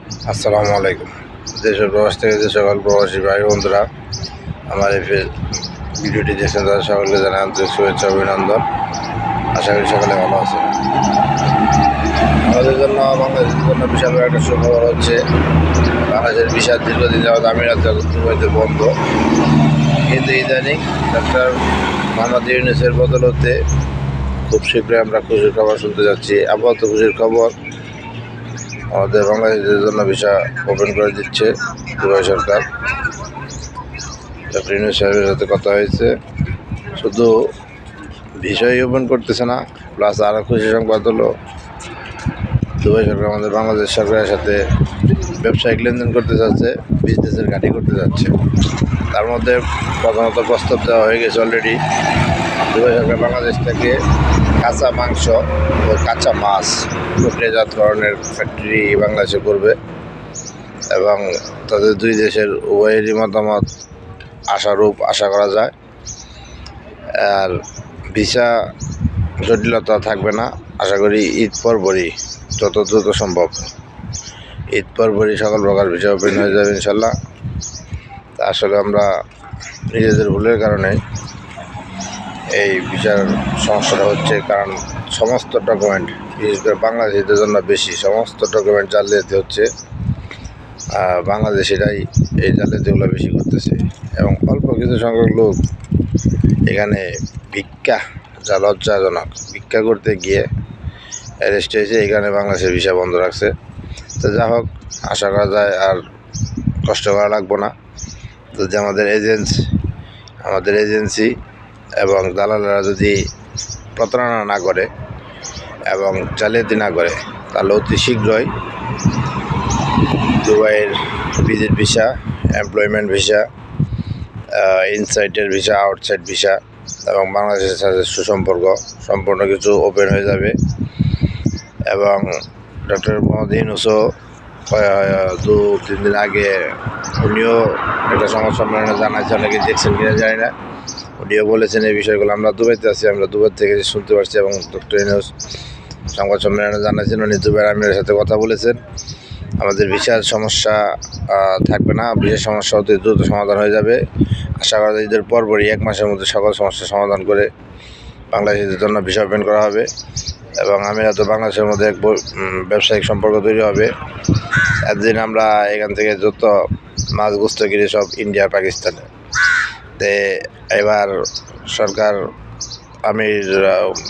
আসসালামু আলাইকুম। দেশ ও প্রবাস থেকে যে সকল প্রবাসী ভাই বন্ধুরা আমার এই ভিডিওটি দেখছেন তাদের সকলকে জানাই আন্তরিক শুভেচ্ছা অভিনন্দন। আশা করি সকলে ভালো আছেন। আমাদের জন্য বাংলাদেশের জন্য বিশাল একটা সুখবর হচ্ছে, বাংলাদেশের বিশাল দীর্ঘদিন যাওয়া আমিরাত দুবাইতে বন্ধ, কিন্তু ইদানিং ডক্টর মোহাম্মদ ইউনূসের বদলতে খুব শীঘ্রই আমরা খুশির খবর শুনতে যাচ্ছি। আপাতত খুশির খবর, আমাদের বাংলাদেশের জন্য ভিসা ওপেন করে দিচ্ছে দুবাই সরকার। ডক্টর ইউনূস সাহেবের সাথে কথা হয়েছে, শুধু ভিসাই ওপেন করতেছে না, প্লাস আরও খুশি সংবাদ হলো দুবাই সরকার আমাদের বাংলাদেশ সরকারের সাথে ব্যবসায়িক লেনদেন করতে যাচ্ছে, বিজনেসের ঘাঁটি করতে যাচ্ছে। তার মধ্যে প্রথমত প্রস্তাব দেওয়া হয়ে গেছে অলরেডি। দুবাই সরকার বাংলাদেশ থেকে কাঁচা মাংস ও কাঁচা মাছ প্রক্রিয়াজাতকরণের ফ্যাক্টরি বাংলাদেশে করবে এবং তাদের দুই দেশের উভয়েরই মতামত আশারূপ আশা করা যায়। আর ভিসা জটিলতা থাকবে না, আশা করি ঈদ পরপরই, যত দ্রুত সম্ভব ঈদ পরপরই সকল প্রকার ভিসা ওপেন হয়ে যাবে ইনশাল্লাহ। তা আসলে আমরা নিজেদের ভুলের কারণে এই ভিসার সমস্যাটা হচ্ছে, কারণ সমস্ত ডকুমেন্ট, বিশেষ করে বাংলাদেশিদের জন্য বেশি, সমস্ত ডকুমেন্ট জালিয়াতি হচ্ছে। বাংলাদেশিরাই এই জালিয়াতিগুলো বেশি করতেছে এবং অল্প কিছু সংখ্যক লোক এখানে ভিক্ষা, যা লজ্জাজনক, ভিক্ষা করতে গিয়ে অ্যারেস্ট হয়েছে। এখানে বাংলাদেশের ভিসা বন্ধ রাখছে। তো যা হোক, আশা করা যায় আর কষ্ট করা লাগবো না। যদি আমাদের এজেন্সি এবং দালালেরা যদি প্রতারণা না করে এবং জালিয়াতি না করে, তাহলে অতি শীঘ্রই দুবাইয়ের ভিজিট ভিসা, এমপ্লয়মেন্ট ভিসা, ইনসাইডের ভিসা, আউটসাইড ভিসা এবং বাংলাদেশের সাথে সুসম্পর্ক সম্পূর্ণ কিছু ওপেন হয়ে যাবে। এবং ডক্টর মোহাম্মদ ইউনূসও 2-3 দিন আগে উনিও একটা সংবাদ সম্মেলনে জানাইছে, অনেকে দেখছেন কিনা জানি না, উনিও বলেছেন এই বিষয়গুলো। আমরা দুবাইতে আছি, আমরা দুবাই থেকে শুনতে পারছি এবং ডক্টর ইউনূস সংবাদ সম্মেলনে জানাইছেন উনি দুবাইয়ের আমিরের সাথে কথা বলেছেন। আমাদের ভিসার সমস্যা থাকবে না, ভিসার সমস্যা অতি দ্রুত সমাধান হয়ে যাবে। আশা করা যায় ঈদের পরপরই 1 মাসের মধ্যে সকল সমস্যার সমাধান করে বাংলাদেশের জন্য ভিসা ওপেন করা হবে এবং আমিরাত বাংলাদেশের মধ্যে এক ব্যবসায়িক সম্পর্ক তৈরি হবে। একদিন আমরা এখান থেকে যত মাছ গোস্ত কিনি সব ইন্ডিয়া পাকিস্তানে। তে এবার সরকার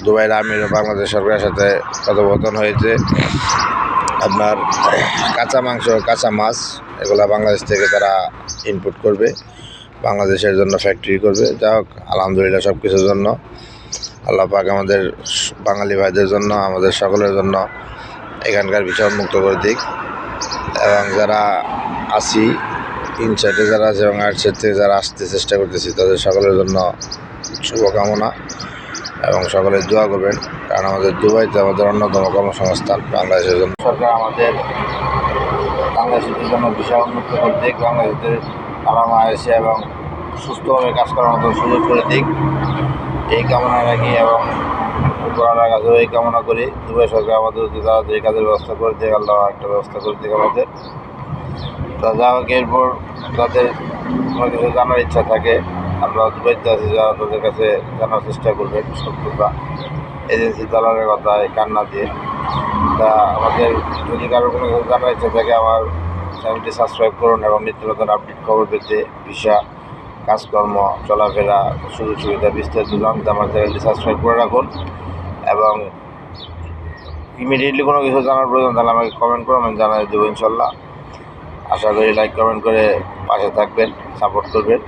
দুবাইয়ের আমির বাংলাদেশ সরকারের সাথে কথোপকথন হয়েছে। আপনার কাঁচা মাংস, কাঁচা মাছ এগুলা বাংলাদেশ থেকে তারা ইনপুট করবে, বাংলাদেশের জন্য ফ্যাক্টরি করবে। যা হোক, আলহামদুলিল্লাহ, সব কিছুর জন্য আল্লাহ পাক আমাদের বাঙালি ভাইদের জন্য, আমাদের সকলের জন্য এখানকার ভিসা উন্মুক্ত করে দিক। এবং যারা আছি ইনসাইডে যারা আছে এবং আউটসাইড থেকে যারা আসতে চেষ্টা করতেছি, তাদের সকলের জন্য শুভকামনা এবং সকলে দোয়া করবেন, কারণ আমাদের দুবাইতে আমাদের অন্যতম কর্মসংস্থান বাংলাদেশের জন্য। সরকার আমাদের বাংলাদেশের জন্য ভিসা উন্মুক্ত করে দিক, বাংলাদেশের আরামে এসে এবং সুস্থভাবে কাজ করার মতো সুযোগ করে দিক, এই কামনা রাখি এবং করার কাছেও এই কামনা করি। দুবাই সরকার আমাদের তাড়াতাড়ি কাজের ব্যবস্থা করে দিক, আল্লাহ একটা ব্যবস্থা করে দিক আমাদের। তা যা হোক, এরপর যাদের কোনো কিছু জানার ইচ্ছা থাকে, আমরা দুবাইতে আছি, যারা তাদের কাছে জানার চেষ্টা করবেন সত্যতা, এজেন্সি দালালের কথা কান্না দিয়ে। তা আমাদের যদি কারো কোনো কিছু জানার ইচ্ছা থাকে, আমার চ্যানেলটি সাবস্ক্রাইব করুন এবং নিত্য নতুন আপডেট খবর পেতে, ভিসা, কাজকর্ম, চলাফেরা, সুযোগ সুবিধা বিস্তারিত জানতে আমার চ্যানেলটি সাবস্ক্রাইব করে রাখুন। এবং ইমিডিয়েটলি কোনো কিছু জানার প্রয়োজন তাহলে আমাকে কমেন্ট করুন, আমি জানাই দেবো ইনশাল্লাহ। আশা করি লাইক কমেন্ট করে পাশে থাকবেন, সাপোর্ট করবেন।